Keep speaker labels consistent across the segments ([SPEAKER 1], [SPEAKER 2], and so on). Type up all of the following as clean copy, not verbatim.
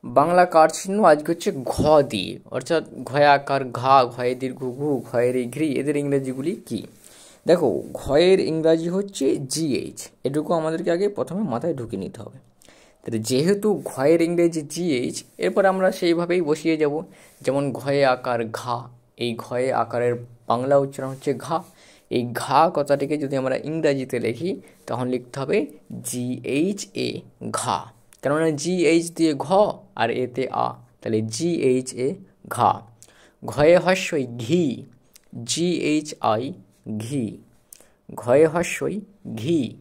[SPEAKER 1] বাংলা কার চিহ্ন আজকে হচ্ছে ঘ দিয়ে, অর্থাৎ ঘয় আকার ঘা, ঘয়ে দীর্ঘ ঘু, ঘয়ের এই ঘ্রি, এদের ইংরেজিগুলি কি? দেখো, ঘয়ের ইংরাজি হচ্ছে জিএইচ, এটুকু আমাদেরকে আগে প্রথমে মাথায় ঢুকিয়ে নিতে হবে। তাহলে যেহেতু ঘয়ের ইংরেজি জিএইচ, এরপর আমরা সেইভাবেই বসিয়ে যাব। যেমন ঘয়ে আকার ঘা, এই ঘয়ে আকারের বাংলা উচ্চারণ হচ্ছে ঘা। এই ঘা কথাটিকে যদি আমরা ইংরাজিতে লিখি তখন লিখতে হবে GHA, ঘা। কেননা GH দিয়ে ঘ আর এতে আ, তাহলে GHA, ঘা। ঘয়ে হস্যই ঘি, GHI, ঘি। ঘয়ে হস্যই ঘি,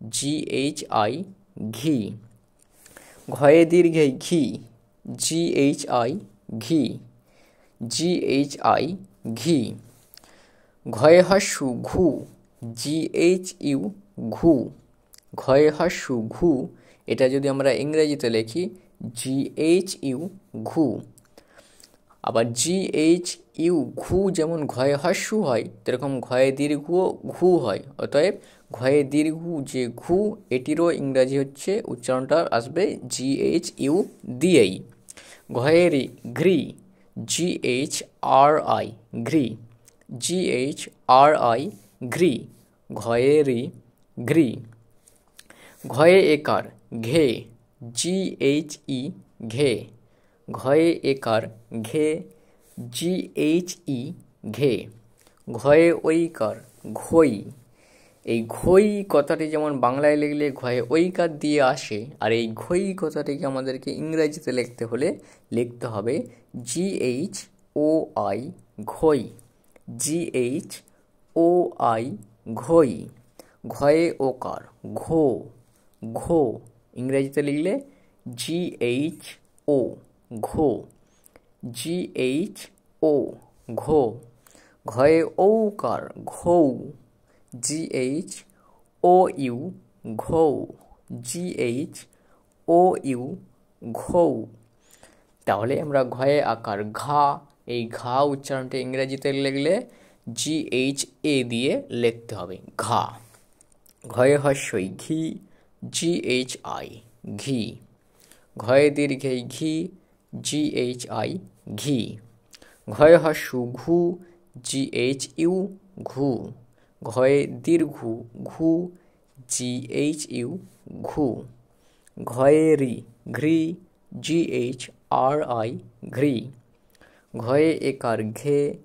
[SPEAKER 1] GHI, ঘি। ঘয়ে দীর্ঘে ঘি, GHI, ঘি, GHI, ঘি। ঘয়ে হস্যু ঘু, GHU, ঘু। ঘয়ে হস্যু ঘু, এটা যদি আমরা ইংরেজিতে লিখি GHU, ঘু। আবার GHU, ঘু যেমন ঘয়ে হস্যু হয়, সেরকম ঘয়ে দীর্ঘ ঘু হয়। অতএব ঘয়ে দীর্ঘ যে ঘু, এটিরও ইংরাজি হচ্ছে উচ্চারণটা আসবে GHU দিয়েই। ঘয়েরই ঘ্রি, GHRI, ঘ্রি, GHRI, ঘ্রি। ঘয়েরই ঘ্রি। ঘয়ে একার ঘে, GHE, ঘে। ঘয়ে একার ঘে, GHE, ঘে। ঘয়ে ঐকার ঘই, এই ঘই কথাটি যেমন বাংলায় লিখলে ঘয়ে ঐকার দিয়ে আসে, আর এই ঘই কথাটিকে আমাদেরকে ইংরেজিতে লিখতে হলে লিখতে হবে GHOI, ঘই, GHOI, ঘই। ঘয়ে ওকার ঘো, ঘো, ইংরেজিতে লিখলে GHO, ঘো, GHO, ঘো। ঘয়ে ঔকার ঘৌ, GHOU, ঘৌ, GHOU, ঘৌ। তাহলে আমরা ঘয়ে আকার ঘা, এই ঘা উচ্চারণটা ইংরেজিতে লিখলে GHA দিয়ে লিখতে হবে, ঘা। ঘয়ে হস্যই ঘি, GHI, ঘি। ঘয়ে দীর্ঘে ঘি, GHI, ঘি। ঘয়ে হস্যু ঘু, GHU, ঘু। ঘয়ে দীর্ঘ ঘু, GHU, ঘু। ঘয়েরি ঘ্রি, GHRI, ঘ্রি। ঘয়ে একার ঘে,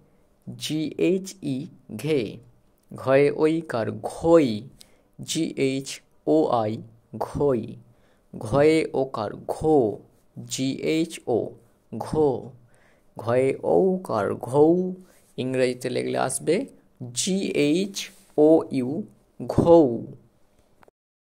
[SPEAKER 1] GHE, ঘে। ঘয়ে ঐকার ঘই, GHOI, ঘই। ঘয়ে ওকার ঘো, GHO, ঘো। ঘয়ে ঔকার ঘৌ, ইংরেজিতে লিখলে আসবে GHOU, ঘৌ।